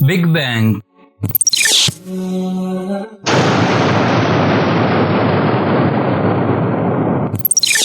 Big bang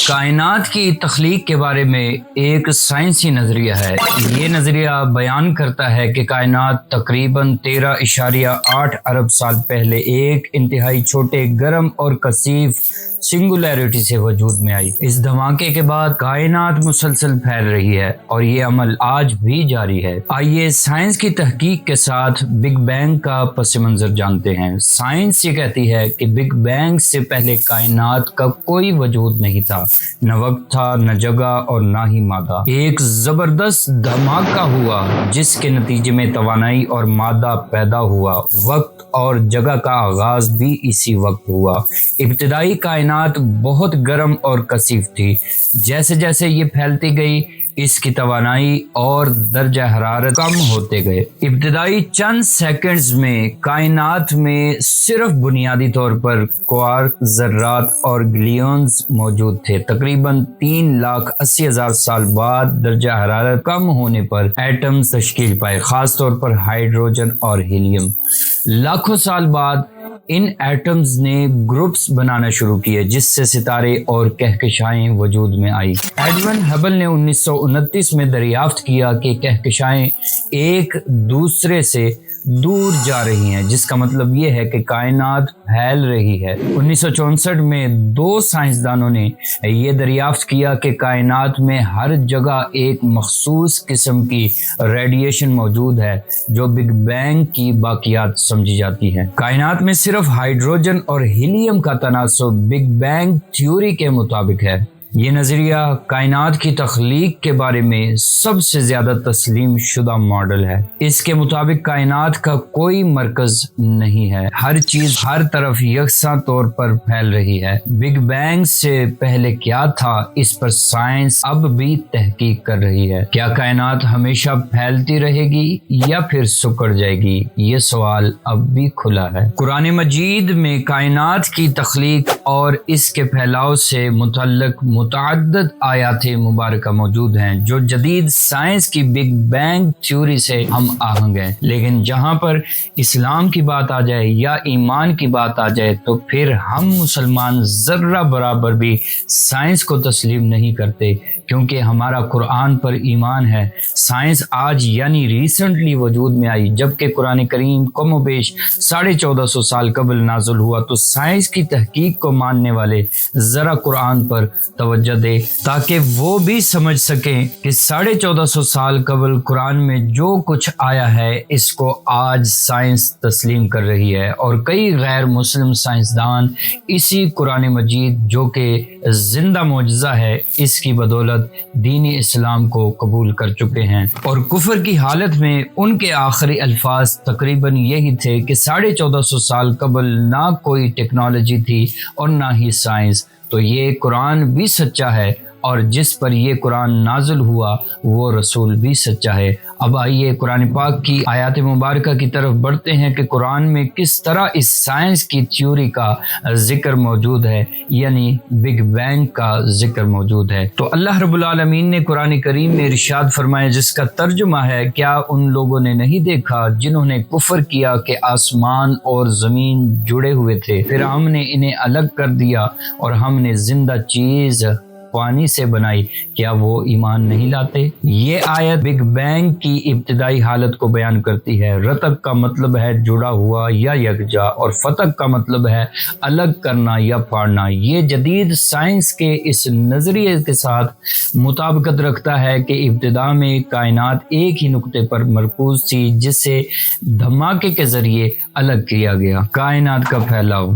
کائنات کی تخلیق کے بارے میں ایک سائنسی نظریہ ہے۔ یہ نظریہ بیان کرتا ہے کہ کائنات تقریباً 13.8 ارب سال پہلے ایک انتہائی چھوٹے، گرم اور کثیف سنگولیرٹی سے وجود میں آئی۔ اس دھماکے کے بعد کائنات مسلسل پھیل رہی ہے اور یہ عمل آج بھی جاری ہے۔ آئیے سائنس کی تحقیق کے ساتھ بگ بینگ کا پس منظر جانتے ہیں۔ سائنس یہ کہتی ہے کہ بگ بینگ سے پہلے کائنات کا کوئی وجود نہیں تھا، نہ وقت تھا، نہ جگہ اور نہ ہی مادہ۔ ایک زبردست دھماکہ ہوا جس کے نتیجے میں توانائی اور مادہ پیدا ہوا۔ وقت اور جگہ کا آغاز بھی اسی وقت ہوا۔ ابتدائی کائنات بہت گرم اور کثیف تھی۔ جیسے جیسے یہ پھیلتی گئی، اس کی توانائی اور درجہ حرارت کم ہوتے گئے۔ ابتدائی چند سیکنڈز میں کائنات میں صرف بنیادی طور پر کوارک، ذرات اور گلیونز موجود تھے۔ تقریباً 3,80,000 سال بعد درجہ حرارت کم ہونے پر ایٹمز تشکیل پائے، خاص طور پر ہائیڈروجن اور ہیلیم۔ لاکھوں سال بعد ان ایٹمز نے گروپس بنانا شروع کیے جس سے ستارے اور کہکشائیں وجود میں آئی۔ ایڈون ہبل نے 1929 میں دریافت کیا کہ کہکشائیں ایک دوسرے سے دور جا رہی ہیں، جس کا مطلب یہ ہے کہ کائنات پھیل رہی ہے۔ 1964 میں 2 سائنسدانوں نے یہ دریافت کیا کہ کائنات میں ہر جگہ ایک مخصوص قسم کی ریڈیشن موجود ہے جو بگ بینگ کی باقیات سمجھی جاتی ہے۔ کائنات میں صرف ہائیڈروجن اور ہیلیم کا تناسب بگ بینگ تھیوری کے مطابق ہے۔ یہ نظریہ کائنات کی تخلیق کے بارے میں سب سے زیادہ تسلیم شدہ ماڈل ہے۔ اس کے مطابق کائنات کا کوئی مرکز نہیں ہے، ہر چیز ہر طرف یکساں طور پر پھیل رہی ہے۔ بگ بینگ سے پہلے کیا تھا، اس پر سائنس اب بھی تحقیق کر رہی ہے۔ کیا کائنات ہمیشہ پھیلتی رہے گی یا پھر سکڑ جائے گی؟ یہ سوال اب بھی کھلا ہے۔ قرآن مجید میں کائنات کی تخلیق اور اس کے پھیلاؤ سے متعلق متعدد آیات مبارکہ موجود ہیں جو جدید سائنس کی بگ بینگ تھیوری سے ہم آہنگ ہیں، لیکن جہاں پر اسلام کی بات آ جائے یا ایمان کی بات آ جائے تو پھر ہم مسلمان ذرہ برابر بھی سائنس کو تسلیم نہیں کرتے، کیونکہ ہمارا قرآن پر ایمان ہے۔ سائنس آج یعنی ریسنٹلی وجود میں آئی، جبکہ قرآن کریم کم و بیش 1450 سال قبل نازل ہوا۔ تو سائنس کی تحقیق کو ماننے والے ذرا قرآن پر توجہ دے تاکہ وہ بھی سمجھ سکیں کہ 1450 سال قبل قرآن میں جو کچھ آیا ہے اس کو آج سائنس تسلیم کر رہی ہے، اور کئی غیر مسلم سائنسدان اسی قرآن مجید جو کہ زندہ معجزہ ہے، اس کی بدولت دین اسلام کو قبول کر چکے ہیں۔ اور کفر کی حالت میں ان کے آخری الفاظ تقریباً یہی تھے کہ 1450 سال قبل نہ کوئی ٹیکنالوجی تھی اور نہ ہی سائنس، تو یہ قرآن بھی سچا ہے اور جس پر یہ قرآن نازل ہوا وہ رسول بھی سچا ہے۔ اب آئیے قرآن پاک کی آیات مبارکہ کی طرف بڑھتے ہیں کہ قرآن میں کس طرح اس سائنس کی تھیوری کا ذکر موجود ہے، یعنی بگ بینگ کا ذکر موجود ہے۔ تو اللہ رب العالمین نے قرآن کریم میں ارشاد فرمایا، جس کا ترجمہ ہے، کیا ان لوگوں نے نہیں دیکھا جنہوں نے کفر کیا کہ آسمان اور زمین جڑے ہوئے تھے، پھر ہم نے انہیں الگ کر دیا اور ہم نے زندہ چیز پانی سے بنائی، کیا وہ ایمان نہیں لاتے؟ یہ آیت بگ بینگ کی ابتدائی حالت کو بیان کرتی ہے۔ رتق کا مطلب ہے جڑا ہوا یا یکجا، اور فتق کا مطلب ہے الگ کرنا یا پھاڑنا۔ یہ جدید سائنس کے اس نظریے کے ساتھ مطابقت رکھتا ہے کہ ابتدا میں کائنات ایک ہی نقطے پر مرکوز تھی جسے دھماکے کے ذریعے الگ کیا گیا۔ کائنات کا پھیلاؤ،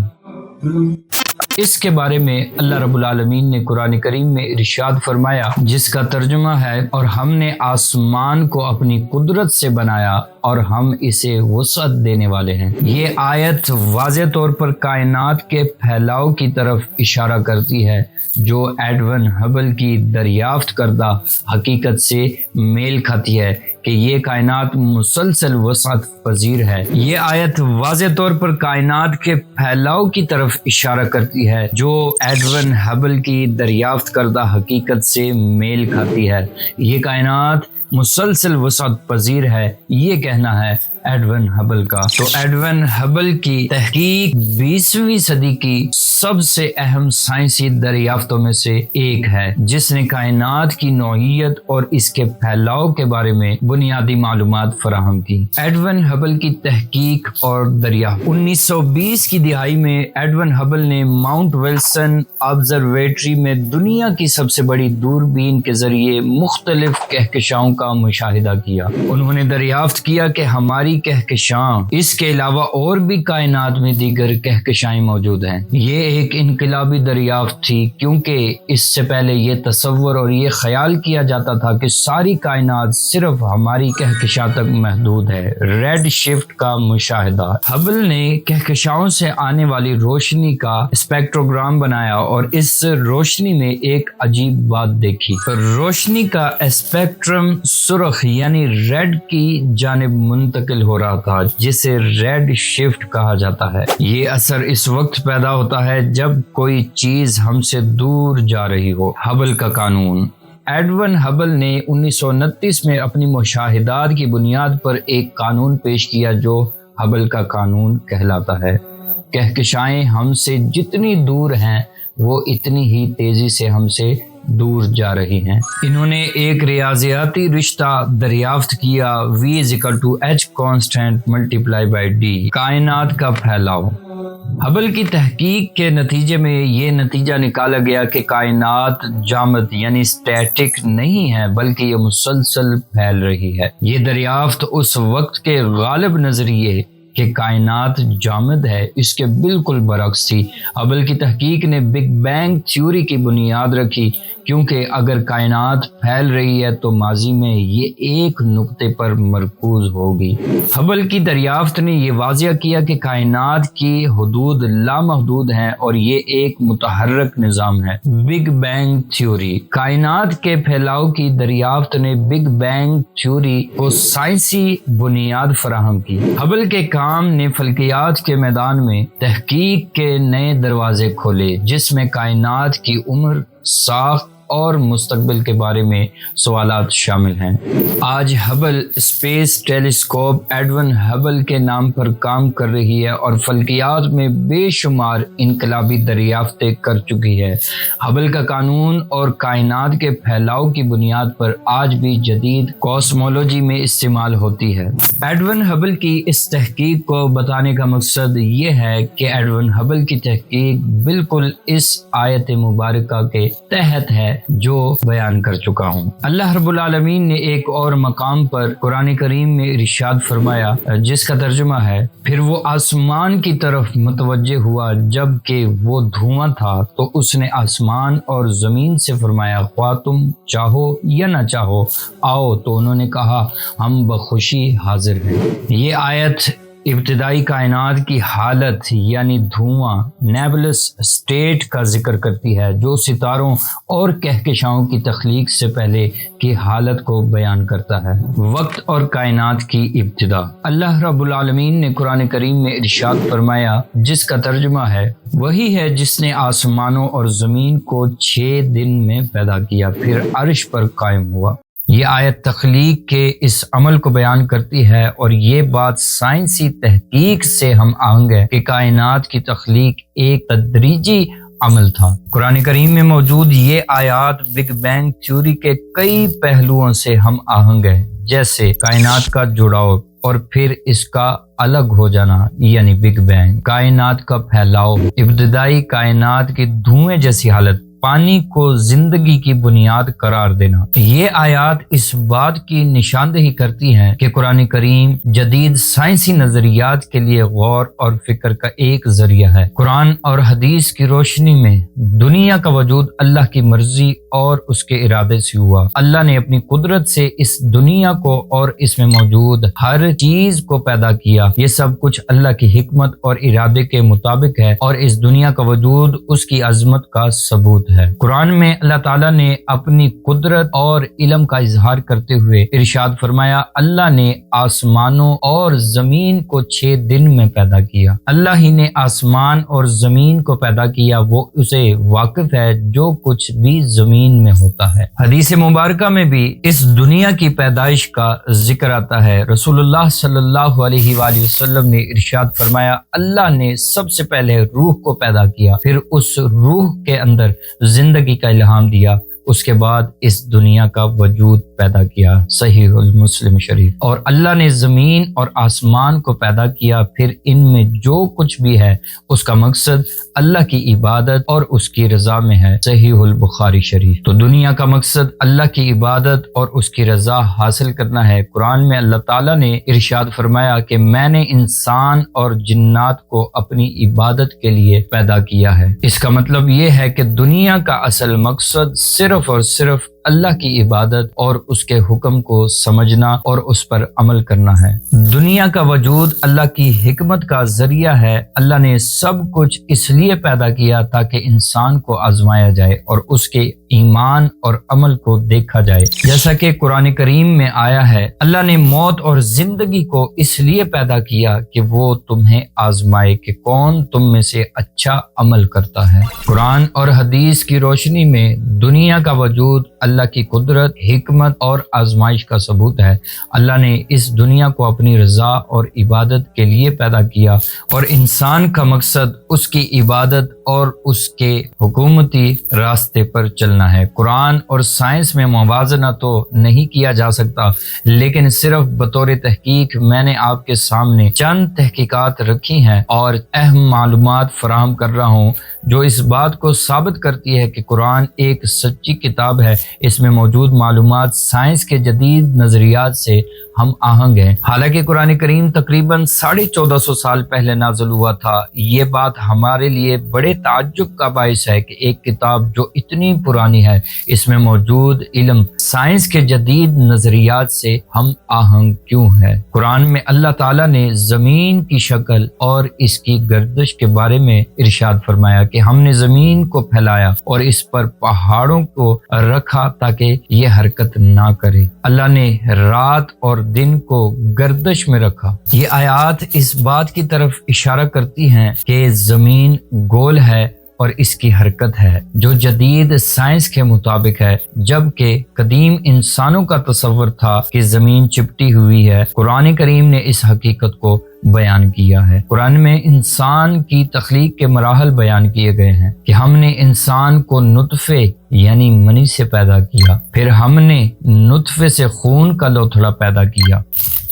اس کے بارے میں اللہ رب العالمین نے قرآن کریم میں ارشاد فرمایا، جس کا ترجمہ ہے، اور ہم نے آسمان کو اپنی قدرت سے بنایا اور ہم اسے وسعت دینے والے ہیں۔ یہ آیت واضح طور پر کائنات کے پھیلاؤ کی طرف اشارہ کرتی ہے جو ایڈون ہبل کی دریافت کردہ حقیقت سے میل کھاتی ہے کہ یہ کائنات مسلسل وسعت پذیر ہے۔ یہ آیت واضح طور پر کائنات کے پھیلاؤ کی طرف اشارہ کرتی ہے جو ایڈون ہبل کی دریافت کردہ حقیقت سے میل کھاتی ہے۔ یہ کائنات مسلسل وسعت پذیر ہے، یہ کہنا ہے ایڈون ہبل کا۔ تو ایڈون ہبل کی تحقیق 20ویں صدی کی سب سے اہم سائنسی دریافتوں میں سے ایک ہے، جس نے کائنات کی نوعیت اور اس کے پھیلاؤ کے بارے میں بنیادی معلومات فراہم کی۔ ایڈون ہبل کی تحقیق اور دریافت 1920 کی دہائی میں ایڈون ہبل نے ماؤنٹ ولسن آبزرویٹری میں دنیا کی سب سے بڑی دوربین کے ذریعے مختلف کہکشاؤں کا مشاہدہ کیا۔ انہوں نے دریافت کیا کہ ہماری کہکشاں اس کے علاوہ اور بھی کائنات میں دیگر کہکشائیں موجود ہیں۔ یہ ایک انقلابی دریافت تھی، کیونکہ اس سے پہلے یہ تصور اور یہ خیال کیا جاتا تھا کہ ساری کائنات صرف ہماری کہکشاں تک محدود ہے۔ ریڈ شفٹ کا مشاہدہ۔ ہبل نے کہکشاؤں سے آنے والی روشنی کا اسپیکٹروگرام بنایا اور اس روشنی میں ایک عجیب بات دیکھی۔ روشنی کا اسپیکٹرم سرخ یعنی ریڈ کی جانب منتقل ہو رہا تھا، جسے ریڈ شفٹ کہا جاتا ہے۔ یہ اثر اس وقت پیدا ہوتا ہے جب کوئی چیز ہم سے دور جا رہی ہو۔ ہبل کا قانون۔ ایڈون ہبل نے 1929 میں اپنی مشاہدات کی بنیاد پر ایک قانون پیش کیا جو ہبل کا قانون کہلاتا ہے۔ کہکشائیں ہم سے جتنی دور ہیں وہ اتنی ہی تیزی سے ہم سے دور جا رہی ہیں۔ انہوں نے ایک ریاضیاتی رشتہ دریافت کیا، V=H constant multiplied by D، کائنات کا پھیلاؤ۔ ہبل کی تحقیق کے نتیجے میں یہ نتیجہ نکالا گیا کہ کائنات جامد یعنی اسٹیٹک نہیں ہے، بلکہ یہ مسلسل پھیل رہی ہے۔ یہ دریافت اس وقت کے غالب نظریے کہ کائنات جامد ہے اس کے بالکل برعکس تھی۔ ہبل کی تحقیق نے بگ بینگ تھیوری کی بنیاد رکھی، کیونکہ اگر کائنات پھیل رہی ہے تو ماضی میں یہ ایک نقطے پر مرکوز ہوگی۔ ہبل کی دریافت نے یہ واضح کیا کہ کائنات کی حدود لامحدود ہیں اور یہ ایک متحرک نظام ہے۔ Big bang theory. کائنات کے پھیلاؤ کی دریافت نے بگ بینگ تھیوری کو سائنسی بنیاد فراہم کی۔ ہبل کے کام نے فلکیات کے میدان میں تحقیق کے نئے دروازے کھولے، جس میں کائنات کی عمر، ساخت اور مستقبل کے بارے میں سوالات شامل ہیں۔ آج Hubble space telescope Edwin Hubble کے نام پر کام کر رہی ہے اور فلکیات میں بے شمار انقلابی دریافتیں کر چکی ہے۔ ہبل کا قانون اور کائنات کے پھیلاؤ کی بنیاد پر آج بھی جدید کوسمولوجی میں استعمال ہوتی ہے۔ ایڈون ہبل کی اس تحقیق کو بتانے کا مقصد یہ ہے کہ ایڈون ہبل کی تحقیق بالکل اس آیت مبارکہ کے تحت ہے جو بیان کر چکا ہوں۔ اللہ رب العالمین نے ایک اور مقام پر قرآن کریم میں ارشاد فرمایا، جس کا ترجمہ ہے، پھر وہ آسمان کی طرف متوجہ ہوا جب کہ وہ دھواں تھا، تو اس نے آسمان اور زمین سے فرمایا، خواہ تم چاہو یا نہ چاہو آؤ، تو انہوں نے کہا ہم بخوشی حاضر ہیں۔ یہ آیت ابتدائی کائنات کی حالت یعنی دھواں نیبلس اسٹیٹ کا ذکر کرتی ہے، جو ستاروں اور کہکشاؤں کی تخلیق سے پہلے کی حالت کو بیان کرتا ہے۔ وقت اور کائنات کی ابتدا۔ اللہ رب العالمین نے قرآن کریم میں ارشاد فرمایا، جس کا ترجمہ ہے، وہی ہے جس نے آسمانوں اور زمین کو 6 دن میں پیدا کیا، پھر عرش پر قائم ہوا۔ یہ آیت تخلیق کے اس عمل کو بیان کرتی ہے اور یہ بات سائنسی تحقیق سے ہم آہنگ ہے کہ کائنات کی تخلیق ایک تدریجی عمل تھا۔ قرآن کریم میں موجود یہ آیات بگ بینگ تھیوری کے کئی پہلوؤں سے ہم آہنگ ہے، جیسے کائنات کا جڑاؤ اور پھر اس کا الگ ہو جانا یعنی بگ بینگ، کائنات کا پھیلاؤ، ابتدائی کائنات کی دھوئیں جیسی حالت، پانی کو زندگی کی بنیاد قرار دینا۔ یہ آیات اس بات کی نشاندہی کرتی ہیں کہ قرآن کریم جدید سائنسی نظریات کے لیے غور اور فکر کا ایک ذریعہ ہے۔ قرآن اور حدیث کی روشنی میں دنیا کا وجود اللہ کی مرضی اور اس کے ارادے سے ہوا۔ اللہ نے اپنی قدرت سے اس دنیا کو اور اس میں موجود ہر چیز کو پیدا کیا۔ یہ سب کچھ اللہ کی حکمت اور ارادے کے مطابق ہے اور اس دنیا کا وجود اس کی عظمت کا ثبوت ہے۔ ہے۔ قرآن میں اللہ تعالیٰ نے اپنی قدرت اور علم کا اظہار کرتے ہوئے ارشاد فرمایا، اللہ نے آسمانوں اور زمین کو 6 دن میں پیدا کیا۔ اللہ ہی نے آسمان اور زمین کو پیدا کیا، وہ اسے واقف ہے جو کچھ بھی زمین میں ہوتا ہے۔ حدیث مبارکہ میں بھی اس دنیا کی پیدائش کا ذکر آتا ہے۔ رسول اللہ صلی اللہ علیہ وآلہ وسلم نے ارشاد فرمایا، اللہ نے سب سے پہلے روح کو پیدا کیا، پھر اس روح کے اندر زندگی کا الہام دیا، اس کے بعد اس دنیا کا وجود پیدا کیا۔ صحیح المسلم شریف۔ اور اللہ نے زمین اور آسمان کو پیدا کیا، پھر ان میں جو کچھ بھی ہے اس کا مقصد اللہ کی عبادت اور اس کی رضا میں ہے۔ صحیح البخاری شریف۔ تو دنیا کا مقصد اللہ کی عبادت اور اس کی رضا حاصل کرنا ہے۔ قرآن میں اللہ تعالیٰ نے ارشاد فرمایا کہ میں نے انسان اور جنات کو اپنی عبادت کے لیے پیدا کیا ہے۔ اس کا مطلب یہ ہے کہ دنیا کا اصل مقصد صرف اور صرف اللہ کی عبادت اور اس کے حکم کو سمجھنا اور اس پر عمل کرنا ہے۔ دنیا کا وجود اللہ کی حکمت کا ذریعہ ہے۔ اللہ نے سب کچھ اس لیے پیدا کیا تاکہ انسان کو آزمایا جائے اور اس کے ایمان اور عمل کو دیکھا جائے۔ جیسا کہ قرآن کریم میں آیا ہے، اللہ نے موت اور زندگی کو اس لیے پیدا کیا کہ وہ تمہیں آزمائے کہ کون تم میں سے اچھا عمل کرتا ہے۔ قرآن اور حدیث کی روشنی میں دنیا کا وجود اللہ کی قدرت، حکمت اور آزمائش کا ثبوت ہے۔ اللہ نے اس دنیا کو اپنی رضا اور عبادت کے لیے پیدا کیا اور انسان کا مقصد اس کی عبادت اور اس کے حکومتی راستے پر چلنا ہے۔ قرآن اور سائنس میں موازنہ تو نہیں کیا جا سکتا، لیکن صرف بطور تحقیق میں نے آپ کے سامنے چند تحقیقات رکھی ہیں اور اہم معلومات فراہم کر رہا ہوں جو اس بات کو ثابت کرتی ہے کہ قرآن ایک سچی کتاب ہے۔ اس میں موجود معلومات سائنس کے جدید نظریات سے ہم آہنگ ہیں۔ حالانکہ قرآن کریم تقریباً 1450 سال پہلے نازل ہوا تھا، یہ بات ہمارے لیے بڑے تعجب کا باعث ہے کہ ایک کتاب جو اتنی پرانی ہے، اس میں موجود علم سائنس کے جدید نظریات سے ہم آہنگ کیوں ہے۔ قرآن میں اللہ تعالیٰ نے زمین کی شکل اور اس کی گردش کے بارے میں ارشاد فرمایا کہ ہم نے زمین کو پھیلایا اور اس پر پہاڑوں کو رکھا تاکہ یہ حرکت نہ کرے۔ اللہ نے رات اور دن کو گردش میں رکھا۔ یہ آیات اس بات کی طرف اشارہ کرتی ہیں کہ زمین گول ہے اور اس کی حرکت ہے، جو جدید سائنس کے مطابق ہے، جبکہ قدیم انسانوں کا تصور تھا کہ زمین چپٹی ہوئی ہے۔ قرآن کریم نے اس حقیقت کو بیان کیا ہے۔ قرآن میں انسان کی تخلیق کے مراحل بیان کیے گئے ہیں کہ ہم نے انسان کو نطفے یعنی منی سے پیدا کیا، پھر ہم نے نطفے سے خون کا لوتھڑا پیدا کیا۔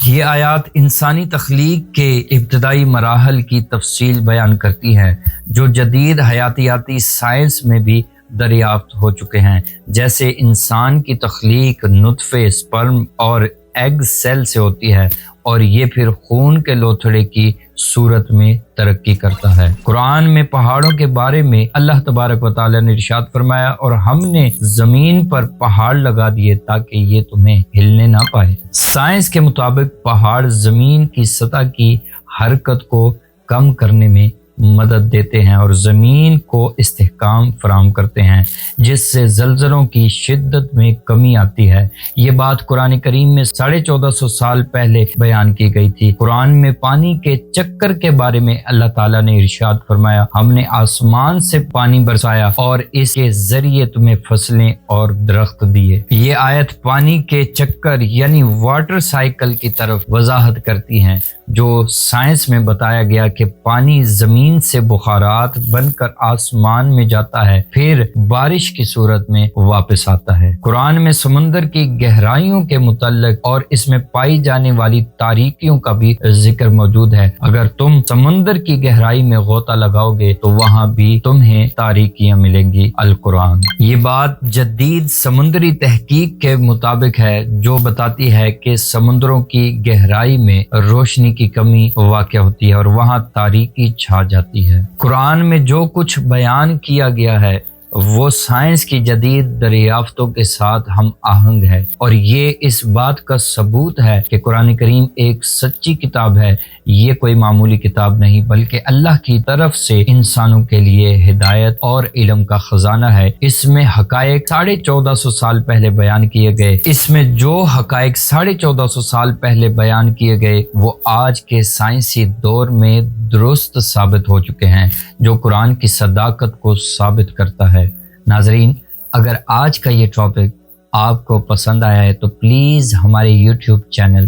یہ آیات انسانی تخلیق کے ابتدائی مراحل کی تفصیل بیان کرتی ہیں جو جدید حیاتیاتی سائنس میں بھی دریافت ہو چکے ہیں، جیسے انسان کی تخلیق نطفے، سپرم اور ایگ سیل سے ہوتی ہے اور یہ پھر خون کے لوتھڑے کی صورت میں ترقی کرتا ہے۔ قرآن میں پہاڑوں کے بارے میں اللہ تبارک و تعالیٰ نے ارشاد فرمایا، اور ہم نے زمین پر پہاڑ لگا دیے تاکہ یہ تمہیں ہلنے نہ پائے۔ سائنس کے مطابق پہاڑ زمین کی سطح کی حرکت کو کم کرنے میں مدد دیتے ہیں اور زمین کو استحکام فراہم کرتے ہیں، جس سے زلزلوں کی شدت میں کمی آتی ہے۔ یہ بات قرآن کریم میں 1450 سال پہلے بیان کی گئی تھی۔ قرآن میں پانی کے چکر کے بارے میں اللہ تعالیٰ نے ارشاد فرمایا، ہم نے آسمان سے پانی برسایا اور اس کے ذریعے تمہیں فصلیں اور درخت دیے۔ یہ آیت پانی کے چکر یعنی واٹر سائیکل کی طرف وضاحت کرتی ہیں، جو سائنس میں بتایا گیا کہ پانی زمین سے بخارات بن کر آسمان میں جاتا ہے، پھر بارش کی صورت میں واپس آتا ہے۔ قرآن میں سمندر کی گہرائیوں کے متعلق اور اس میں پائی جانے والی تاریکیوں کا بھی ذکر موجود ہے۔ اگر تم سمندر کی گہرائی میں غوطہ لگاؤ گے تو وہاں بھی تمہیں تاریکیاں ملیں گی۔ القرآن یہ بات جدید سمندری تحقیق کے مطابق ہے، جو بتاتی ہے کہ سمندروں کی گہرائی میں روشنی کی کمی واقع ہوتی ہے اور وہاں تاریکی چھا جاتی ہے۔ قرآن میں جو کچھ بیان کیا گیا ہے وہ سائنس کی جدید دریافتوں کے ساتھ ہم آہنگ ہے، اور یہ اس بات کا ثبوت ہے کہ قرآن کریم ایک سچی کتاب ہے۔ یہ کوئی معمولی کتاب نہیں بلکہ اللہ کی طرف سے انسانوں کے لیے ہدایت اور علم کا خزانہ ہے۔ اس میں حقائق 1450 سال پہلے بیان کیے گئے، اس میں جو حقائق 1450 سال پہلے بیان کیے گئے وہ آج کے سائنسی دور میں درست ثابت ہو چکے ہیں، جو قرآن کی صداقت کو ثابت کرتا ہے۔ ناظرین، اگر آج کا یہ ٹاپک آپ کو پسند آیا ہے تو پلیز ہمارے یوٹیوب چینل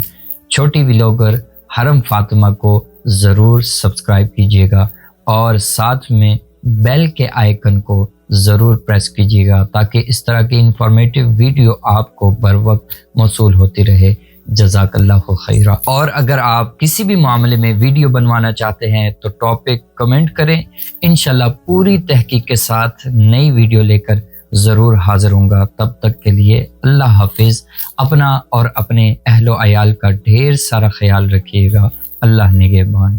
چھوٹی ولاگر حرم فاطمہ کو ضرور سبسکرائب کیجیے گا، اور ساتھ میں بیل کے آئیکن کو ضرور پریس کیجیے گا تاکہ اس طرح کی انفارمیٹیو ویڈیو آپ کو بر وقت موصول ہوتی رہے۔ جزاک اللہ خیرہ۔ اور اگر آپ کسی بھی معاملے میں ویڈیو بنوانا چاہتے ہیں تو ٹاپک کمنٹ کریں، انشاءاللہ پوری تحقیق کے ساتھ نئی ویڈیو لے کر ضرور حاضر ہوں گا۔ تب تک کے لیے اللہ حافظ۔ اپنا اور اپنے اہل و عیال کا ڈھیر سارا خیال رکھیے گا۔ اللہ نگہبان۔